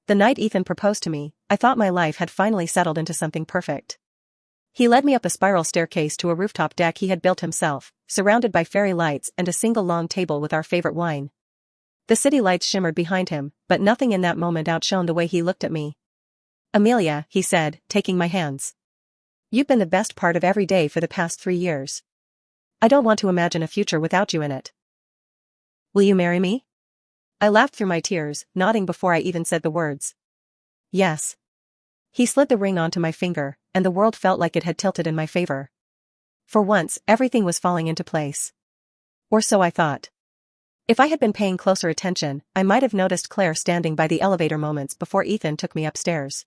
The night Ethan proposed to me, I thought my life had finally settled into something perfect. He led me up a spiral staircase to a rooftop deck he had built himself, surrounded by fairy lights and a single long table with our favorite wine. The city lights shimmered behind him, but nothing in that moment outshone the way he looked at me. "Amelia," he said, taking my hands. "You've been the best part of every day for the past 3 years. I don't want to imagine a future without you in it. Will you marry me?" I laughed through my tears, nodding before I even said the words. "Yes." He slid the ring onto my finger, and the world felt like it had tilted in my favor. For once, everything was falling into place. Or so I thought. If I had been paying closer attention, I might have noticed Claire standing by the elevator moments before Ethan took me upstairs.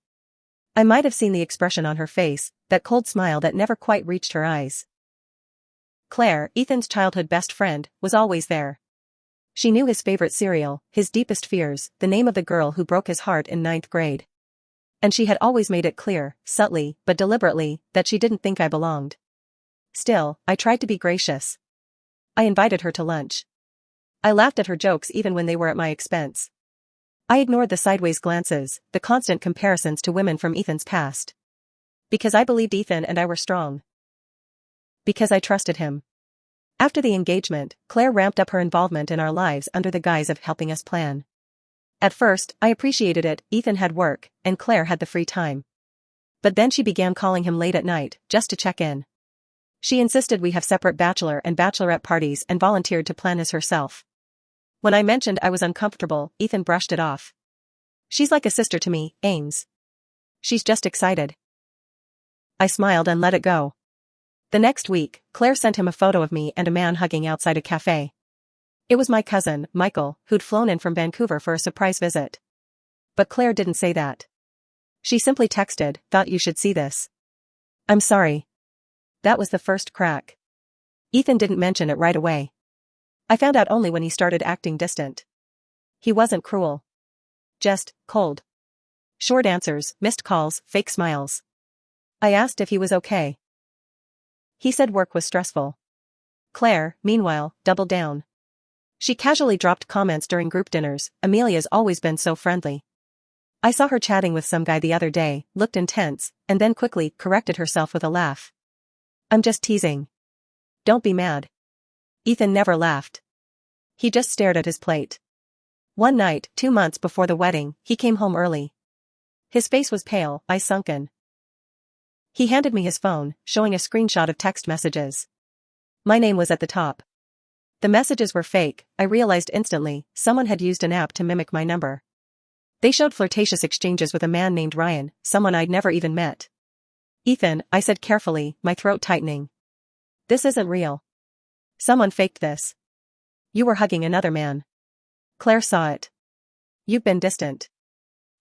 I might have seen the expression on her face, that cold smile that never quite reached her eyes. Claire, Ethan's childhood best friend, was always there. She knew his favorite cereal, his deepest fears, the name of the girl who broke his heart in 9th grade. And she had always made it clear, subtly but deliberately, that she didn't think I belonged. Still, I tried to be gracious. I invited her to lunch. I laughed at her jokes even when they were at my expense. I ignored the sideways glances, the constant comparisons to women from Ethan's past. Because I believed Ethan and I were strong. Because I trusted him. After the engagement, Claire ramped up her involvement in our lives under the guise of helping us plan. At first, I appreciated it. Ethan had work, and Claire had the free time. But then she began calling him late at night, just to check in. She insisted we have separate bachelor and bachelorette parties and volunteered to plan his herself. When I mentioned I was uncomfortable, Ethan brushed it off. "She's like a sister to me, Ames. She's just excited." I smiled and let it go. The next week, Claire sent him a photo of me and a man hugging outside a cafe. It was my cousin, Michael, who'd flown in from Vancouver for a surprise visit. But Claire didn't say that. She simply texted, "Thought you should see this." "I'm sorry." That was the first crack. Ethan didn't mention it right away. I found out only when he started acting distant. He wasn't cruel. Just cold. Short answers, missed calls, fake smiles. I asked if he was okay. He said work was stressful. Claire, meanwhile, doubled down. She casually dropped comments during group dinners. "Amelia's always been so friendly." I saw her chatting with some guy the other day, looked intense, and then quickly corrected herself with a laugh. "I'm just teasing. Don't be mad." Ethan never laughed. He just stared at his plate. One night, 2 months before the wedding, he came home early. His face was pale, eyes sunken. He handed me his phone, showing a screenshot of text messages. My name was at the top. The messages were fake. I realized instantly, someone had used an app to mimic my number. They showed flirtatious exchanges with a man named Ryan, someone I'd never even met. "Ethan," I said carefully, my throat tightening. "This isn't real. Someone faked this. You were hugging another man." Claire saw it. "You've been distant."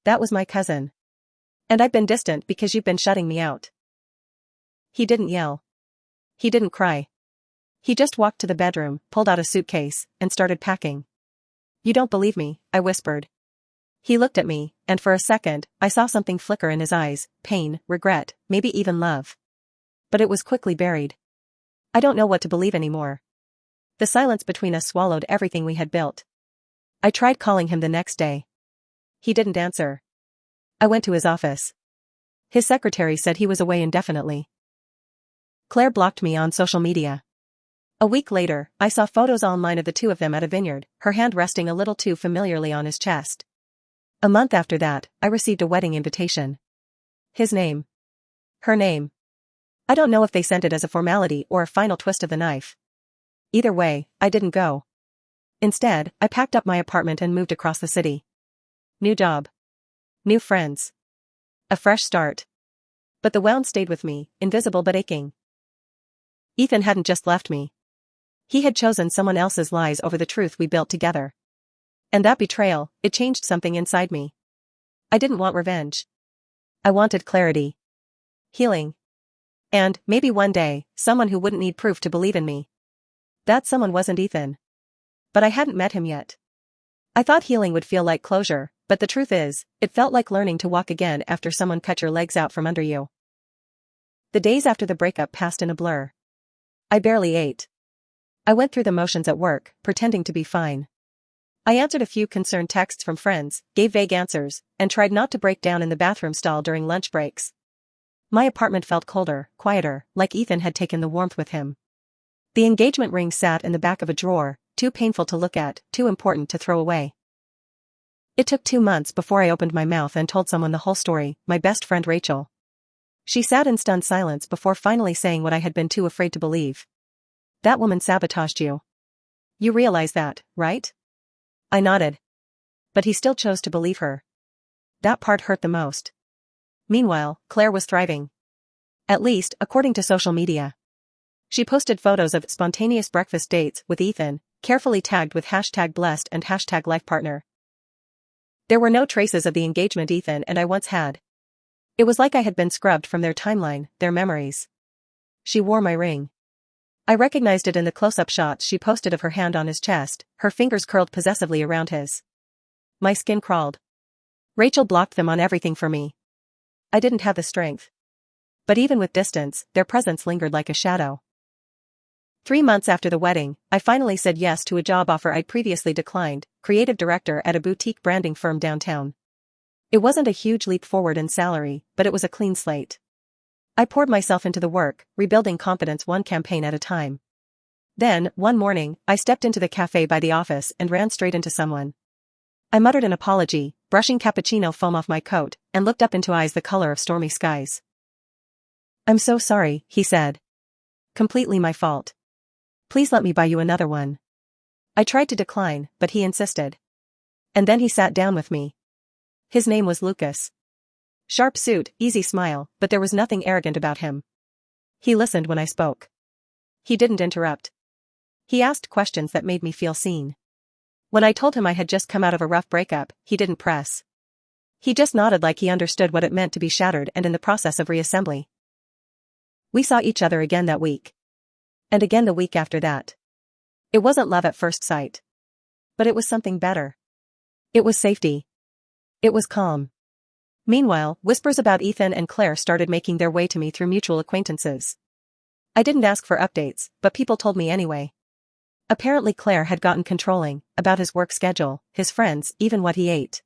That was my cousin. "And I've been distant because you've been shutting me out." He didn't yell. He didn't cry. He just walked to the bedroom, pulled out a suitcase, and started packing. "You don't believe me," I whispered. He looked at me, and for a second, I saw something flicker in his eyes, pain, regret, maybe even love. But it was quickly buried. I don't know what to believe anymore. The silence between us swallowed everything we had built. I tried calling him the next day. He didn't answer. I went to his office. His secretary said he was away indefinitely. Claire blocked me on social media. A week later, I saw photos online of the two of them at a vineyard, her hand resting a little too familiarly on his chest. A month after that, I received a wedding invitation. His name. Her name. I don't know if they sent it as a formality or a final twist of the knife. Either way, I didn't go. Instead, I packed up my apartment and moved across the city. New job. New friends. A fresh start. But the wound stayed with me, invisible but aching. Ethan hadn't just left me. He had chosen someone else's lies over the truth we built together. And that betrayal, it changed something inside me. I didn't want revenge. I wanted clarity. Healing. And, maybe one day, someone who wouldn't need proof to believe in me. That someone wasn't Ethan. But I hadn't met him yet. I thought healing would feel like closure, but the truth is, it felt like learning to walk again after someone cut your legs out from under you. The days after the breakup passed in a blur. I barely ate. I went through the motions at work, pretending to be fine. I answered a few concerned texts from friends, gave vague answers, and tried not to break down in the bathroom stall during lunch breaks. My apartment felt colder, quieter, like Ethan had taken the warmth with him. The engagement ring sat in the back of a drawer, too painful to look at, too important to throw away. It took 2 months before I opened my mouth and told someone the whole story, my best friend Rachel. She sat in stunned silence before finally saying what I had been too afraid to believe. That woman sabotaged you. You realize that, right? I nodded. But he still chose to believe her. That part hurt the most. Meanwhile, Claire was thriving. At least, according to social media. She posted photos of spontaneous breakfast dates with Ethan, carefully tagged with #blessed and #lifepartner. There were no traces of the engagement Ethan and I once had. It was like I had been scrubbed from their timeline, their memories. She wore my ring. I recognized it in the close-up shots she posted of her hand on his chest, her fingers curled possessively around his. My skin crawled. Rachel blocked them on everything for me. I didn't have the strength. But even with distance, their presence lingered like a shadow. 3 months after the wedding, I finally said yes to a job offer I'd previously declined, creative director at a boutique branding firm downtown. It wasn't a huge leap forward in salary, but it was a clean slate. I poured myself into the work, rebuilding confidence one campaign at a time. Then, one morning, I stepped into the cafe by the office and ran straight into someone. I muttered an apology, brushing cappuccino foam off my coat, and looked up into eyes the color of stormy skies. "I'm so sorry," he said. "Completely my fault. Please let me buy you another one." I tried to decline, but he insisted. And then he sat down with me. His name was Lucas. Sharp suit, easy smile, but there was nothing arrogant about him. He listened when I spoke. He didn't interrupt. He asked questions that made me feel seen. When I told him I had just come out of a rough breakup, he didn't press. He just nodded like he understood what it meant to be shattered and in the process of reassembly. We saw each other again that week. And again the week after that. It wasn't love at first sight. But it was something better. It was safety. It was calm. Meanwhile, whispers about Ethan and Claire started making their way to me through mutual acquaintances. I didn't ask for updates, but people told me anyway. Apparently Claire had gotten controlling, about his work schedule, his friends, even what he ate.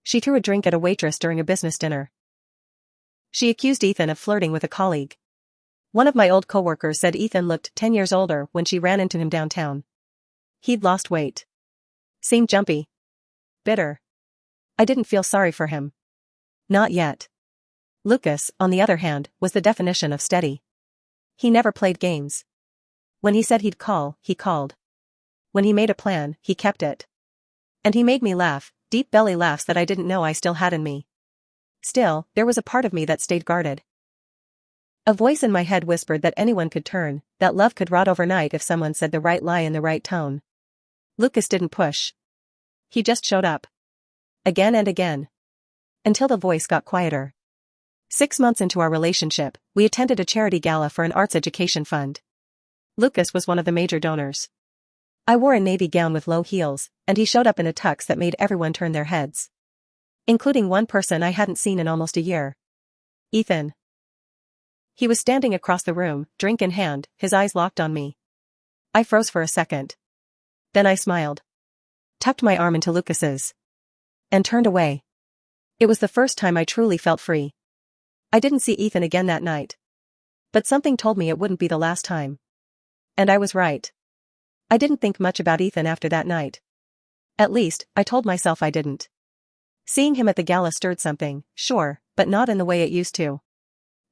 She threw a drink at a waitress during a business dinner. She accused Ethan of flirting with a colleague. One of my old coworkers said Ethan looked 10 years older when she ran into him downtown. He'd lost weight. Seemed jumpy. Bitter. I didn't feel sorry for him. Not yet. Lucas, on the other hand, was the definition of steady. He never played games. When he said he'd call, he called. When he made a plan, he kept it. And he made me laugh, deep belly laughs that I didn't know I still had in me. Still, there was a part of me that stayed guarded. A voice in my head whispered that anyone could turn, that love could rot overnight if someone said the right lie in the right tone. Lucas didn't push. He just showed up. Again and again. Until the voice got quieter. 6 months into our relationship, we attended a charity gala for an arts education fund. Lucas was one of the major donors. I wore a navy gown with low heels, and he showed up in a tux that made everyone turn their heads. Including one person I hadn't seen in almost a year. Ethan. He was standing across the room, drink in hand, his eyes locked on me. I froze for a second. Then I smiled. Tucked my arm into Lucas's. And turned away. It was the first time I truly felt free. I didn't see Ethan again that night. But something told me it wouldn't be the last time. And I was right. I didn't think much about Ethan after that night. At least, I told myself I didn't. Seeing him at the gala stirred something, sure, but not in the way it used to.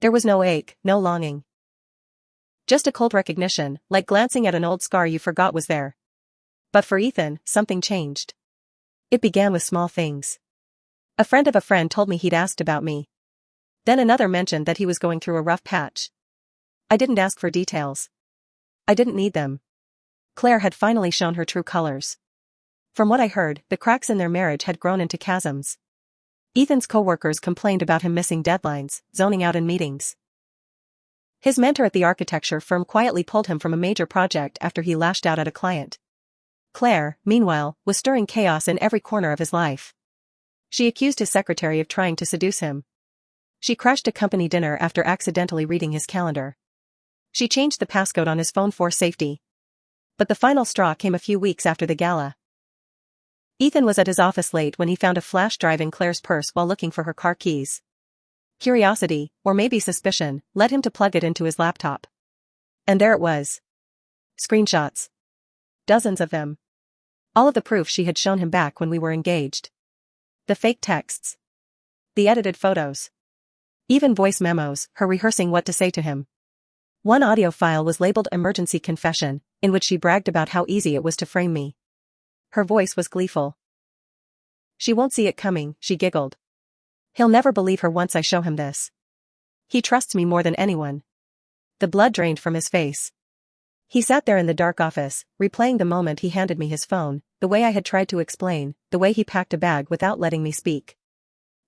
There was no ache, no longing. Just a cold recognition, like glancing at an old scar you forgot was there. But for Ethan, something changed. It began with small things. A friend of a friend told me he'd asked about me. Then another mentioned that he was going through a rough patch. I didn't ask for details. I didn't need them. Claire had finally shown her true colors. From what I heard, the cracks in their marriage had grown into chasms. Ethan's coworkers complained about him missing deadlines, zoning out in meetings. His mentor at the architecture firm quietly pulled him from a major project after he lashed out at a client. Claire, meanwhile, was stirring chaos in every corner of his life. She accused his secretary of trying to seduce him. She crashed a company dinner after accidentally reading his calendar. She changed the passcode on his phone for safety. But the final straw came a few weeks after the gala. Ethan was at his office late when he found a flash drive in Claire's purse while looking for her car keys. Curiosity, or maybe suspicion, led him to plug it into his laptop. And there it was. Screenshots. Dozens of them. All of the proof she had shown him back when we were engaged. The fake texts. The edited photos. Even voice memos, her rehearsing what to say to him. One audio file was labeled Emergency Confession, in which she bragged about how easy it was to frame me. Her voice was gleeful. She won't see it coming, she giggled. He'll never believe her once I show him this. He trusts me more than anyone. The blood drained from his face. He sat there in the dark office, replaying the moment he handed me his phone, the way I had tried to explain, the way he packed a bag without letting me speak.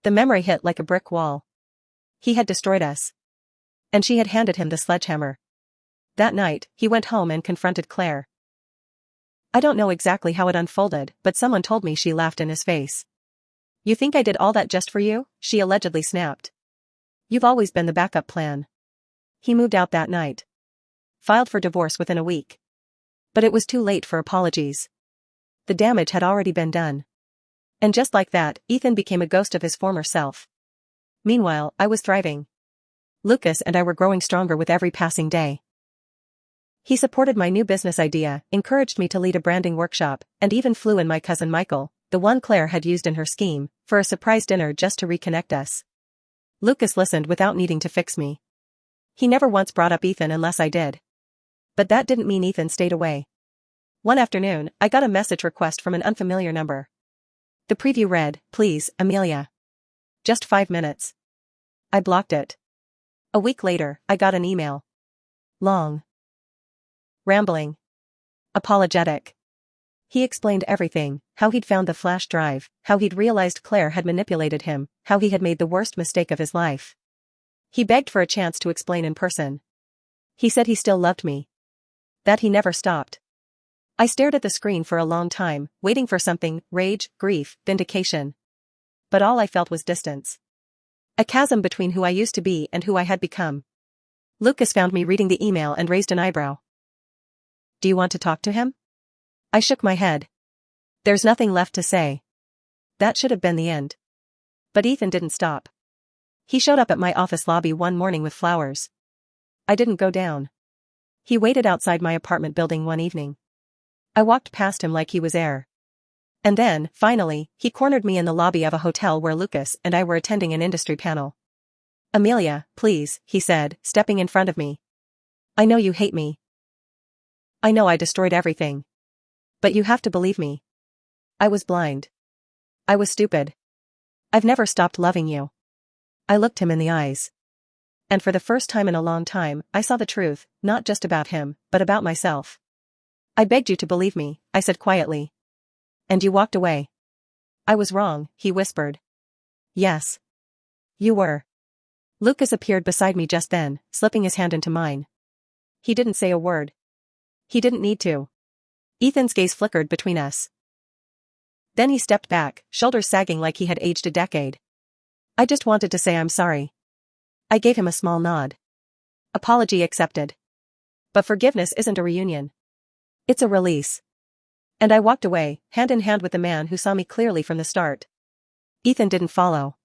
The memory hit like a brick wall. He had destroyed us. And she had handed him the sledgehammer. That night, he went home and confronted Claire. I don't know exactly how it unfolded, but someone told me she laughed in his face. You think I did all that just for you? She allegedly snapped. You've always been the backup plan. He moved out that night. Filed for divorce within a week. But it was too late for apologies. The damage had already been done. And just like that, Ethan became a ghost of his former self. Meanwhile, I was thriving. Lucas and I were growing stronger with every passing day. He supported my new business idea, encouraged me to lead a branding workshop, and even flew in my cousin Michael, the one Claire had used in her scheme, for a surprise dinner just to reconnect us. Lucas listened without needing to fix me. He never once brought up Ethan unless I did. But that didn't mean Ethan stayed away. One afternoon, I got a message request from an unfamiliar number. The preview read, "Please, Amelia. Just 5 minutes." I blocked it. A week later, I got an email. Long. Rambling. Apologetic. He explained everything, how he'd found the flash drive, how he'd realized Claire had manipulated him, how he had made the worst mistake of his life. He begged for a chance to explain in person. He said he still loved me. That he never stopped. I stared at the screen for a long time, waiting for something, rage, grief, vindication. But all I felt was distance. A chasm between who I used to be and who I had become. Lucas found me reading the email and raised an eyebrow. Do you want to talk to him? I shook my head. There's nothing left to say. That should have been the end. But Ethan didn't stop. He showed up at my office lobby one morning with flowers. I didn't go down. He waited outside my apartment building one evening. I walked past him like he was air. And then, finally, he cornered me in the lobby of a hotel where Lucas and I were attending an industry panel. Amelia, please, he said, stepping in front of me. I know you hate me. I know I destroyed everything. But you have to believe me. I was blind. I was stupid. I've never stopped loving you. I looked him in the eyes. And for the first time in a long time, I saw the truth, not just about him, but about myself. I begged you to believe me, I said quietly. And you walked away. I was wrong, he whispered. Yes. You were. Lucas appeared beside me just then, slipping his hand into mine. He didn't say a word. He didn't need to. Ethan's gaze flickered between us. Then he stepped back, shoulders sagging like he had aged a decade. I just wanted to say I'm sorry. I gave him a small nod. Apology accepted. But forgiveness isn't a reunion. It's a release. And I walked away, hand in hand with the man who saw me clearly from the start. Ethan didn't follow.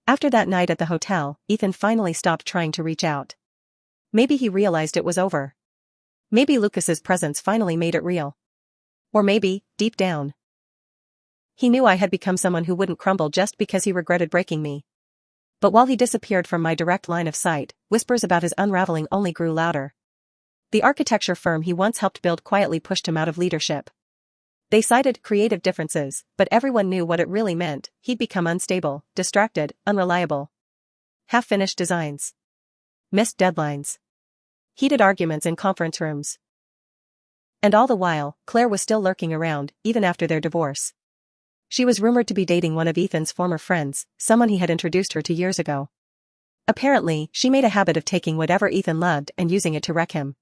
After that night at the hotel, Ethan finally stopped trying to reach out. Maybe he realized it was over. Maybe Lucas's presence finally made it real. Or maybe, deep down, he knew I had become someone who wouldn't crumble just because he regretted breaking me. But while he disappeared from my direct line of sight, whispers about his unraveling only grew louder. The architecture firm he once helped build quietly pushed him out of leadership. They cited creative differences, but everyone knew what it really meant. He'd become unstable, distracted, unreliable. Half-finished designs. Missed deadlines. Heated arguments in conference rooms. And all the while, Claire was still lurking around, even after their divorce. She was rumored to be dating one of Ethan's former friends, someone he had introduced her to years ago. Apparently, she made a habit of taking whatever Ethan loved and using it to wreck him.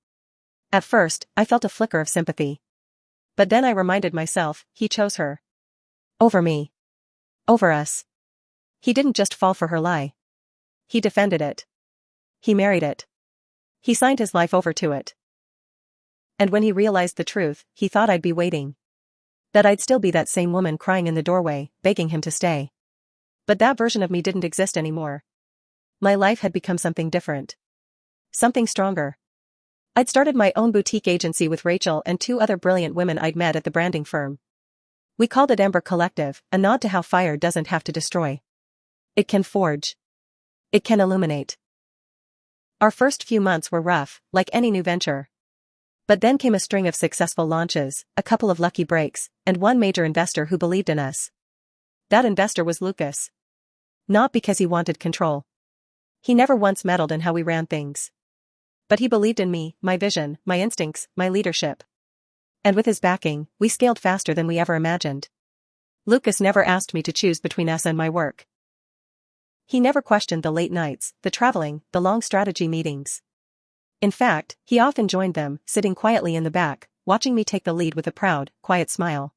At first, I felt a flicker of sympathy. But then I reminded myself, he chose her. Over me. Over us. He didn't just fall for her lie. He defended it. He married it. He signed his life over to it. And when he realized the truth, he thought I'd be waiting. That I'd still be that same woman crying in the doorway, begging him to stay. But that version of me didn't exist anymore. My life had become something different. Something stronger. I'd started my own boutique agency with Rachel and two other brilliant women I'd met at the branding firm. We called it Ember Collective, a nod to how fire doesn't have to destroy. It can forge. It can illuminate. Our first few months were rough, like any new venture. But then came a string of successful launches, a couple of lucky breaks, and one major investor who believed in us. That investor was Lucas. Not because he wanted control. He never once meddled in how we ran things. But he believed in me, my vision, my instincts, my leadership. And with his backing, we scaled faster than we ever imagined. Lucas never asked me to choose between us and my work. He never questioned the late nights, the traveling, the long strategy meetings. In fact, he often joined them, sitting quietly in the back, watching me take the lead with a proud, quiet smile.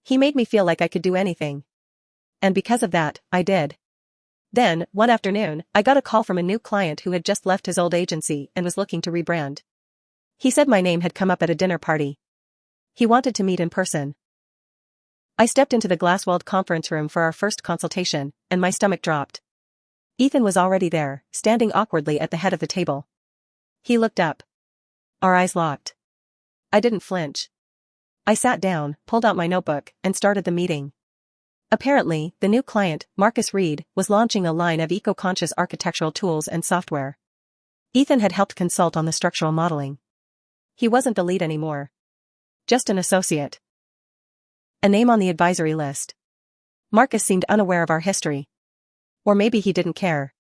He made me feel like I could do anything. And because of that, I did. Then, one afternoon, I got a call from a new client who had just left his old agency and was looking to rebrand. He said my name had come up at a dinner party. He wanted to meet in person. I stepped into the glass-walled conference room for our first consultation, and my stomach dropped. Ethan was already there, standing awkwardly at the head of the table. He looked up. Our eyes locked. I didn't flinch. I sat down, pulled out my notebook, and started the meeting. Apparently, the new client, Marcus Reed, was launching a line of eco-conscious architectural tools and software. Ethan had helped consult on the structural modeling. He wasn't the lead anymore. Just an associate. A name on the advisory list. Marcus seemed unaware of our history. Or maybe he didn't care.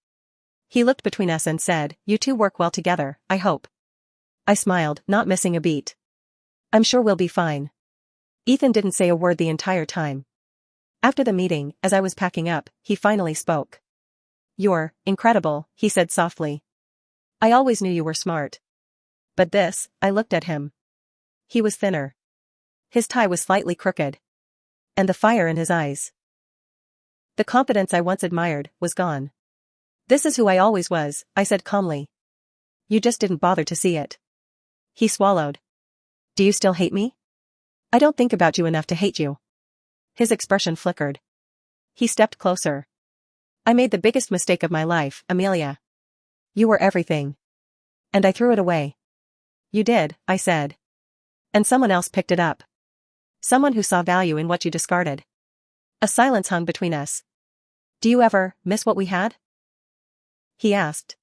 He looked between us and said, "You two work well together, I hope." I smiled, not missing a beat. "I'm sure we'll be fine." Ethan didn't say a word the entire time. After the meeting, as I was packing up, he finally spoke. "You're incredible," he said softly. "I always knew you were smart. But this," I looked at him. He was thinner. His tie was slightly crooked. And the fire in his eyes. The confidence I once admired was gone. "This is who I always was," I said calmly. "You just didn't bother to see it." He swallowed. "Do you still hate me?" "I don't think about you enough to hate you." His expression flickered. He stepped closer. "I made the biggest mistake of my life, Amelia. You were everything. And I threw it away." "You did," I said. "And someone else picked it up. Someone who saw value in what you discarded." A silence hung between us. "Do you ever miss what we had?" he asked.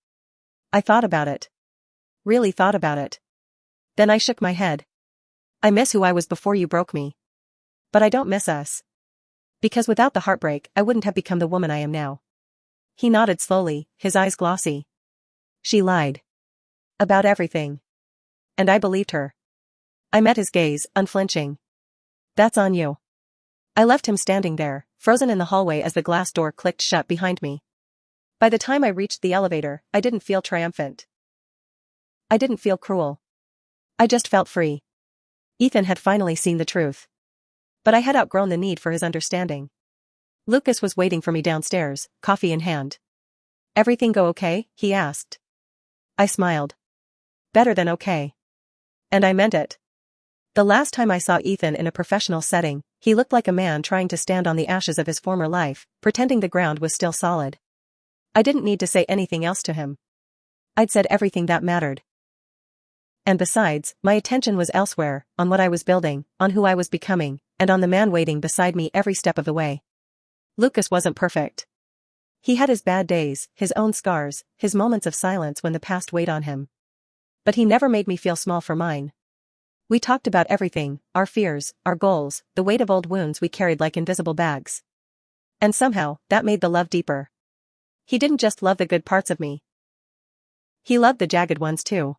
I thought about it. Really thought about it. Then I shook my head. "I miss who I was before you broke me. But I don't miss us. Because without the heartbreak, I wouldn't have become the woman I am now." He nodded slowly, his eyes glossy. "She lied. About everything." And I believed her. I met his gaze, unflinching. "That's on you." I left him standing there, frozen in the hallway as the glass door clicked shut behind me. By the time I reached the elevator, I didn't feel triumphant. I didn't feel cruel. I just felt free. Ethan had finally seen the truth. But I had outgrown the need for his understanding. Lucas was waiting for me downstairs, coffee in hand. "Everything go okay?" he asked. I smiled. "Better than okay." And I meant it. The last time I saw Ethan in a professional setting, he looked like a man trying to stand on the ashes of his former life, pretending the ground was still solid. I didn't need to say anything else to him. I'd said everything that mattered. And besides, my attention was elsewhere, on what I was building, on who I was becoming, and on the man waiting beside me every step of the way. Lucas wasn't perfect. He had his bad days, his own scars, his moments of silence when the past weighed on him. But he never made me feel small for mine. We talked about everything, our fears, our goals, the weight of old wounds we carried like invisible bags. And somehow, that made the love deeper. He didn't just love the good parts of me. He loved the jagged ones too.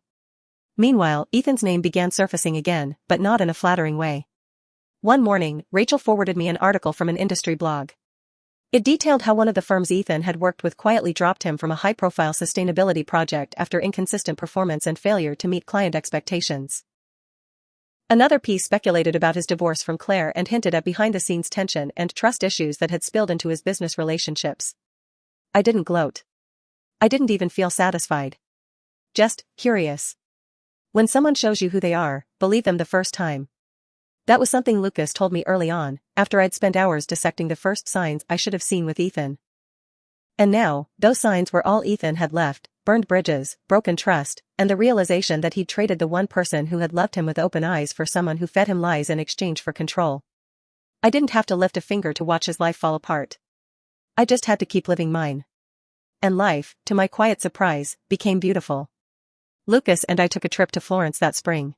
Meanwhile, Ethan's name began surfacing again, but not in a flattering way. One morning, Rachel forwarded me an article from an industry blog. It detailed how one of the firms Ethan had worked with quietly dropped him from a high-profile sustainability project after inconsistent performance and failure to meet client expectations. Another piece speculated about his divorce from Claire and hinted at behind-the-scenes tension and trust issues that had spilled into his business relationships. I didn't gloat. I didn't even feel satisfied. Just curious. When someone shows you who they are, believe them the first time. That was something Lucas told me early on, after I'd spent hours dissecting the first signs I should have seen with Ethan. And now, those signs were all Ethan had left: burned bridges, broken trust, and the realization that he'd traded the one person who had loved him with open eyes for someone who fed him lies in exchange for control. I didn't have to lift a finger to watch his life fall apart. I just had to keep living mine. And life, to my quiet surprise, became beautiful. Lucas and I took a trip to Florence that spring.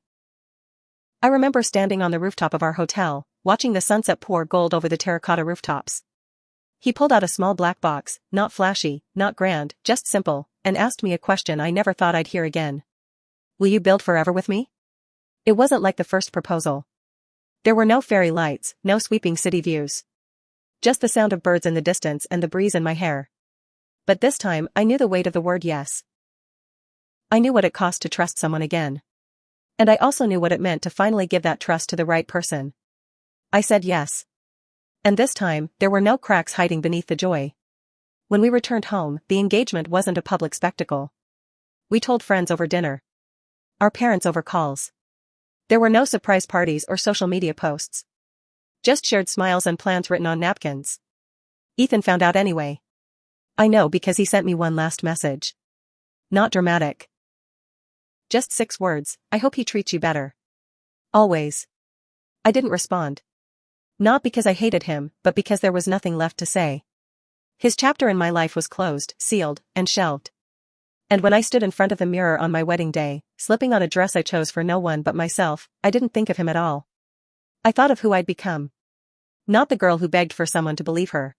I remember standing on the rooftop of our hotel, watching the sunset pour gold over the terracotta rooftops. He pulled out a small black box, not flashy, not grand, just simple, and asked me a question I never thought I'd hear again. Will you build forever with me? It wasn't like the first proposal. There were no fairy lights, no sweeping city views. Just the sound of birds in the distance and the breeze in my hair. But this time, I knew the weight of the word yes. I knew what it cost to trust someone again. And I also knew what it meant to finally give that trust to the right person. I said yes. And this time, there were no cracks hiding beneath the joy. When we returned home, the engagement wasn't a public spectacle. We told friends over dinner. Our parents over calls. There were no surprise parties or social media posts. Just shared smiles and plans written on napkins. Ethan found out anyway. I know because he sent me one last message. Not dramatic. Just 6 words: I hope he treats you better. Always. I didn't respond. Not because I hated him, but because there was nothing left to say. His chapter in my life was closed, sealed, and shelved. And when I stood in front of the mirror on my wedding day, slipping on a dress I chose for no one but myself, I didn't think of him at all. I thought of who I'd become. Not the girl who begged for someone to believe her.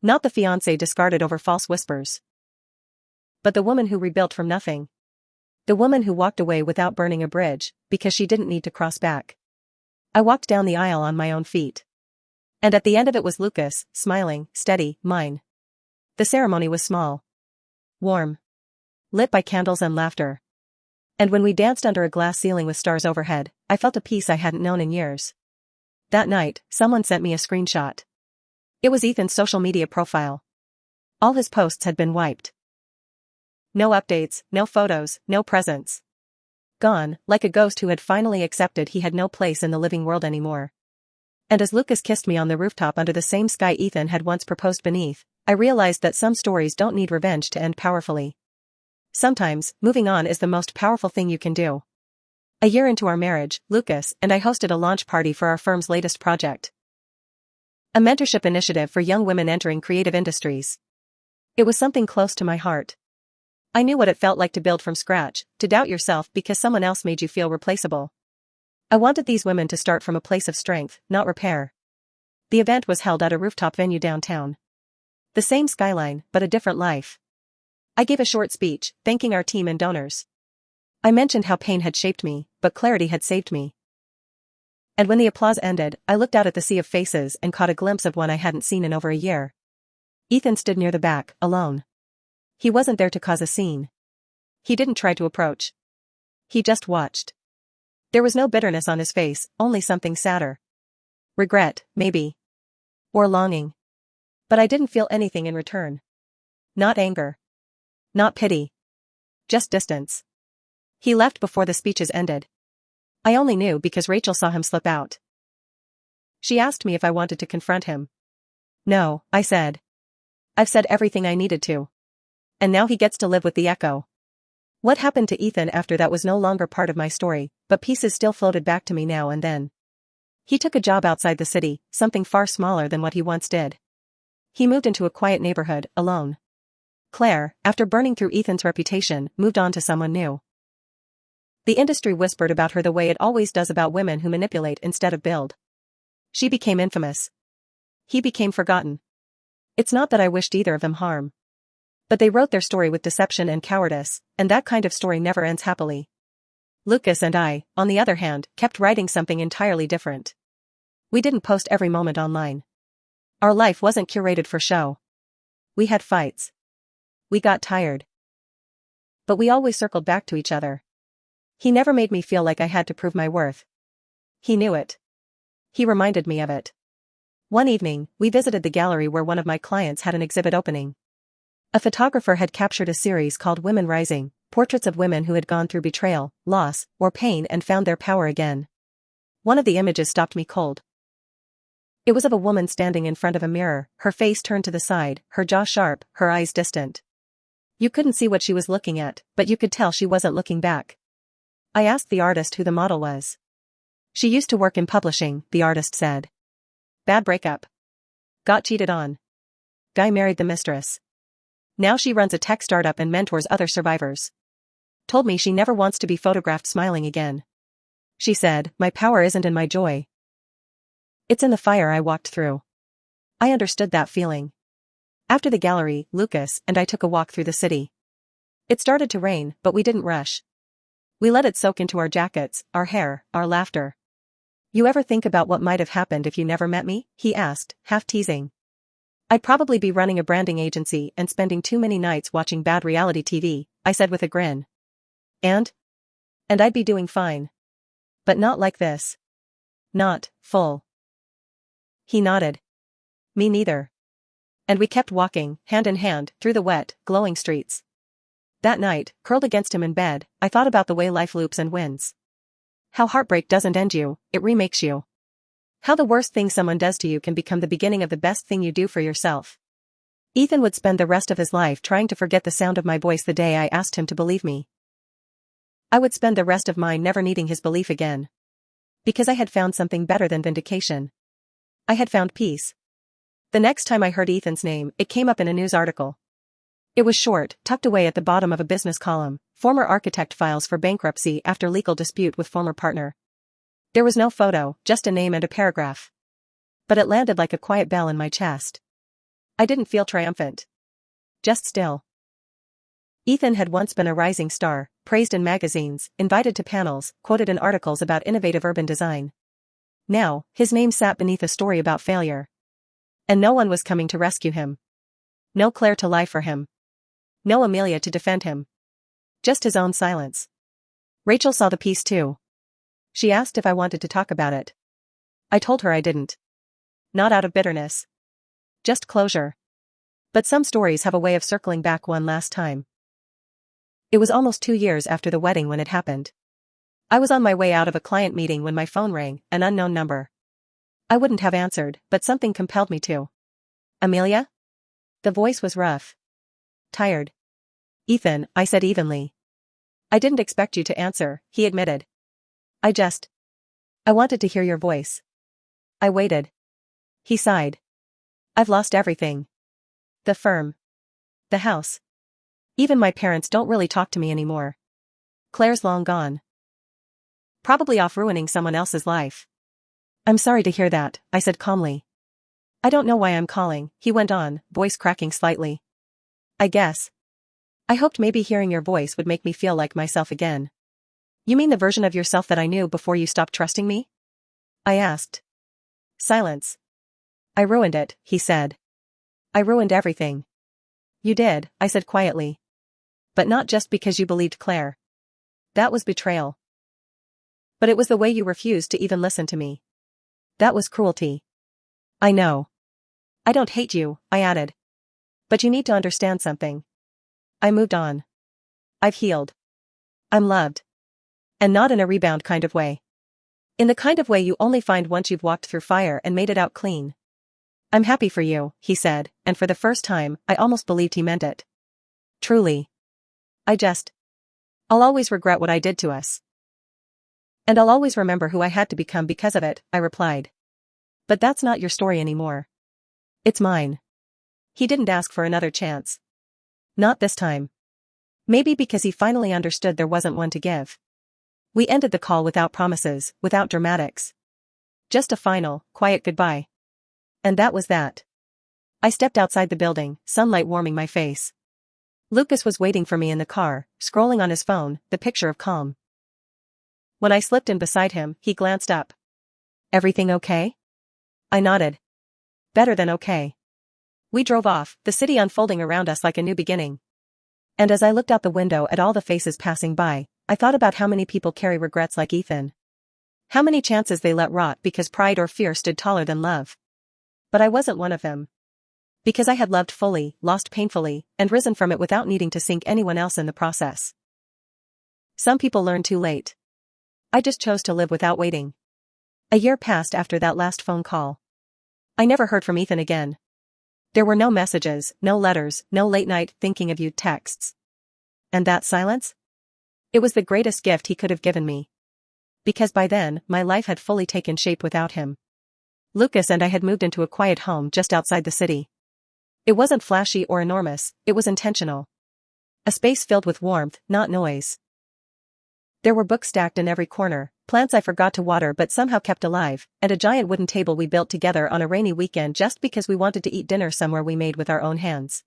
Not the fiancé discarded over false whispers. But the woman who rebuilt from nothing. The woman who walked away without burning a bridge, because she didn't need to cross back. I walked down the aisle on my own feet. And at the end of it was Lucas, smiling, steady, mine. The ceremony was small. Warm. Lit by candles and laughter. And when we danced under a glass ceiling with stars overhead, I felt a peace I hadn't known in years. That night, someone sent me a screenshot. It was Ethan's social media profile. All his posts had been wiped. No updates, no photos, no presents. Gone, like a ghost who had finally accepted he had no place in the living world anymore. And as Lucas kissed me on the rooftop under the same sky Ethan had once proposed beneath, I realized that some stories don't need revenge to end powerfully. Sometimes, moving on is the most powerful thing you can do. A year into our marriage, Lucas and I hosted a launch party for our firm's latest project. A mentorship initiative for young women entering creative industries. It was something close to my heart. I knew what it felt like to build from scratch, to doubt yourself because someone else made you feel replaceable. I wanted these women to start from a place of strength, not repair. The event was held at a rooftop venue downtown. The same skyline, but a different life. I gave a short speech, thanking our team and donors. I mentioned how pain had shaped me, but clarity had saved me. And when the applause ended, I looked out at the sea of faces and caught a glimpse of one I hadn't seen in over a year. Ethan stood near the back, alone. He wasn't there to cause a scene. He didn't try to approach. He just watched. There was no bitterness on his face, only something sadder. Regret, maybe. Or longing. But I didn't feel anything in return. Not anger. Not pity. Just distance. He left before the speeches ended. I only knew because Rachel saw him slip out. She asked me if I wanted to confront him. No, I said. I've said everything I needed to. And now he gets to live with the echo. What happened to Ethan after that was no longer part of my story, but pieces still floated back to me now and then. He took a job outside the city, something far smaller than what he once did. He moved into a quiet neighborhood, alone. Claire, after burning through Ethan's reputation, moved on to someone new. The industry whispered about her the way it always does about women who manipulate instead of build. She became infamous. He became forgotten. It's not that I wished either of them harm. But they wrote their story with deception and cowardice, and that kind of story never ends happily. Lucas and I, on the other hand, kept writing something entirely different. We didn't post every moment online. Our life wasn't curated for show. We had fights. We got tired. But we always circled back to each other. He never made me feel like I had to prove my worth. He knew it. He reminded me of it. One evening, we visited the gallery where one of my clients had an exhibit opening. A photographer had captured a series called Women Rising, portraits of women who had gone through betrayal, loss, or pain and found their power again. One of the images stopped me cold. It was of a woman standing in front of a mirror, her face turned to the side, her jaw sharp, her eyes distant. You couldn't see what she was looking at, but you could tell she wasn't looking back. I asked the artist who the model was. She used to work in publishing, the artist said. Bad breakup. Got cheated on. Guy married the mistress. Now she runs a tech startup and mentors other survivors. Told me she never wants to be photographed smiling again. She said, my power isn't in my joy. It's in the fire I walked through. I understood that feeling. After the gallery, Lucas and I took a walk through the city. It started to rain, but we didn't rush. We let it soak into our jackets, our hair, our laughter. You ever think about what might have happened if you never met me? He asked, half teasing. I'd probably be running a branding agency and spending too many nights watching bad reality TV, I said with a grin. And I'd be doing fine. But not like this. Not full. He nodded. Me neither. And we kept walking, hand in hand, through the wet, glowing streets. That night, curled against him in bed, I thought about the way life loops and wins. How heartbreak doesn't end you, it remakes you. How the worst thing someone does to you can become the beginning of the best thing you do for yourself. Ethan would spend the rest of his life trying to forget the sound of my voice the day I asked him to believe me. I would spend the rest of mine never needing his belief again. Because I had found something better than vindication. I had found peace. The next time I heard Ethan's name, it came up in a news article. It was short, tucked away at the bottom of a business column, former architect files for bankruptcy after legal dispute with former partner. There was no photo, just a name and a paragraph. But it landed like a quiet bell in my chest. I didn't feel triumphant. Just still. Ethan had once been a rising star, praised in magazines, invited to panels, quoted in articles about innovative urban design. Now, his name sat beneath a story about failure. And no one was coming to rescue him. No Claire to lie for him. No Amelia to defend him. Just his own silence. Rachel saw the piece too. She asked if I wanted to talk about it. I told her I didn't. Not out of bitterness. Just closure. But some stories have a way of circling back one last time. It was almost 2 years after the wedding when it happened. I was on my way out of a client meeting when my phone rang, an unknown number. I wouldn't have answered, but something compelled me to. Amelia? The voice was rough. Tired. Ethan, I said evenly. I didn't expect you to answer, he admitted. I wanted to hear your voice. I waited. He sighed. I've lost everything. The firm. The house. Even my parents don't really talk to me anymore. Claire's long gone. Probably off ruining someone else's life. I'm sorry to hear that, I said calmly. I don't know why I'm calling, he went on, voice cracking slightly. I guess. I hoped maybe hearing your voice would make me feel like myself again. You mean the version of yourself that I knew before you stopped trusting me? I asked. Silence. I ruined it, he said. I ruined everything. You did, I said quietly. But not just because you believed Claire. That was betrayal. But it was the way you refused to even listen to me. That was cruelty. I know. I don't hate you, I added. But you need to understand something. I moved on. I've healed. I'm loved. And not in a rebound kind of way. In the kind of way you only find once you've walked through fire and made it out clean. I'm happy for you, he said, and for the first time, I almost believed he meant it. Truly. I'll always regret what I did to us. And I'll always remember who I had to become because of it, I replied. But that's not your story anymore. It's mine. He didn't ask for another chance. Not this time. Maybe because he finally understood there wasn't one to give. We ended the call without promises, without dramatics. Just a final, quiet goodbye. And that was that. I stepped outside the building, sunlight warming my face. Lucas was waiting for me in the car, scrolling on his phone, the picture of calm. When I slipped in beside him, he glanced up. Everything okay? I nodded. Better than okay. We drove off, the city unfolding around us like a new beginning. And as I looked out the window at all the faces passing by, I thought about how many people carry regrets like Ethan. How many chances they let rot because pride or fear stood taller than love. But I wasn't one of them. Because I had loved fully, lost painfully, and risen from it without needing to sink anyone else in the process. Some people learn too late. I just chose to live without waiting. A year passed after that last phone call. I never heard from Ethan again. There were no messages, no letters, no late-night thinking of you texts. And that silence? It was the greatest gift he could have given me. Because by then, my life had fully taken shape without him. Lucas and I had moved into a quiet home just outside the city. It wasn't flashy or enormous, it was intentional. A space filled with warmth, not noise. There were books stacked in every corner, plants I forgot to water but somehow kept alive, and a giant wooden table we built together on a rainy weekend just because we wanted to eat dinner somewhere we made with our own hands.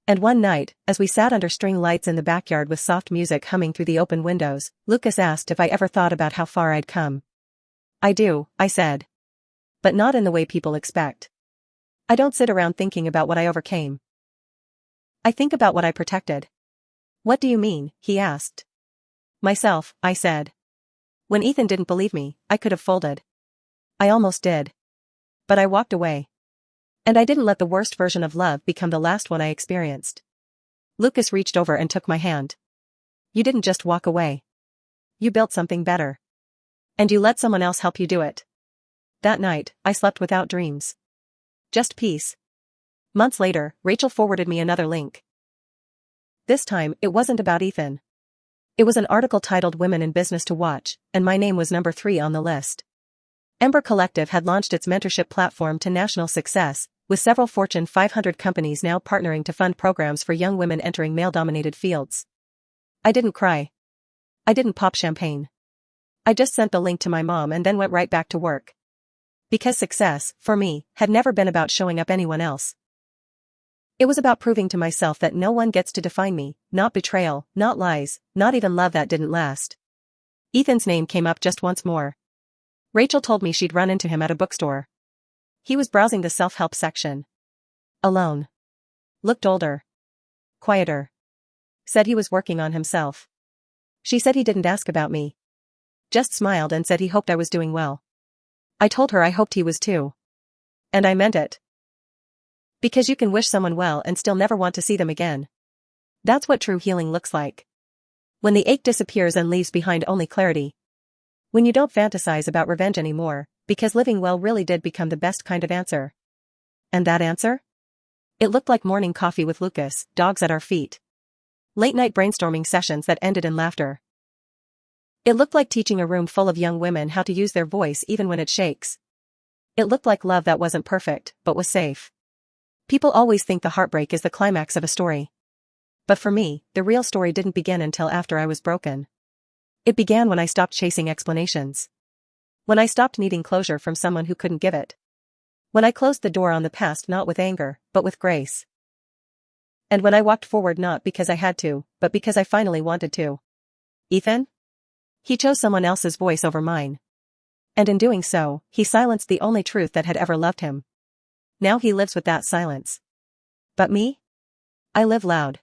And one night, as we sat under string lights in the backyard with soft music humming through the open windows, Lucas asked if I ever thought about how far I'd come. I do, I said. But not in the way people expect. I don't sit around thinking about what I overcame. I think about what I protected. What do you mean? He asked. Myself, I said. When Ethan didn't believe me, I could have folded. I almost did. But I walked away. And I didn't let the worst version of love become the last one I experienced. Lucas reached over and took my hand. You didn't just walk away. You built something better. And you let someone else help you do it. That night, I slept without dreams. Just peace. Months later, Rachel forwarded me another link. This time, it wasn't about Ethan. It was an article titled Women in Business to Watch, and my name was number 3 on the list. Ember Collective had launched its mentorship platform to national success, with several Fortune 500 companies now partnering to fund programs for young women entering male-dominated fields. I didn't cry. I didn't pop champagne. I just sent the link to my mom and then went right back to work. Because success, for me, had never been about showing up anyone else. It was about proving to myself that no one gets to define me, not betrayal, not lies, not even love that didn't last. Ethan's name came up just once more. Rachel told me she'd run into him at a bookstore. He was browsing the self-help section. Alone. Looked older. Quieter. Said he was working on himself. She said he didn't ask about me. Just smiled and said he hoped I was doing well. I told her I hoped he was too. And I meant it. Because you can wish someone well and still never want to see them again. That's what true healing looks like. When the ache disappears and leaves behind only clarity. When you don't fantasize about revenge anymore, because living well really did become the best kind of answer. And that answer? It looked like morning coffee with Lucas, dogs at our feet. Late-night brainstorming sessions that ended in laughter. It looked like teaching a room full of young women how to use their voice even when it shakes. It looked like love that wasn't perfect, but was safe. People always think the heartbreak is the climax of a story. But for me, the real story didn't begin until after I was broken. It began when I stopped chasing explanations. When I stopped needing closure from someone who couldn't give it. When I closed the door on the past not with anger, but with grace. And when I walked forward not because I had to, but because I finally wanted to. Ethan? He chose someone else's voice over mine. And in doing so, he silenced the only truth that had ever loved him. Now he lives with that silence. But me? I live loud.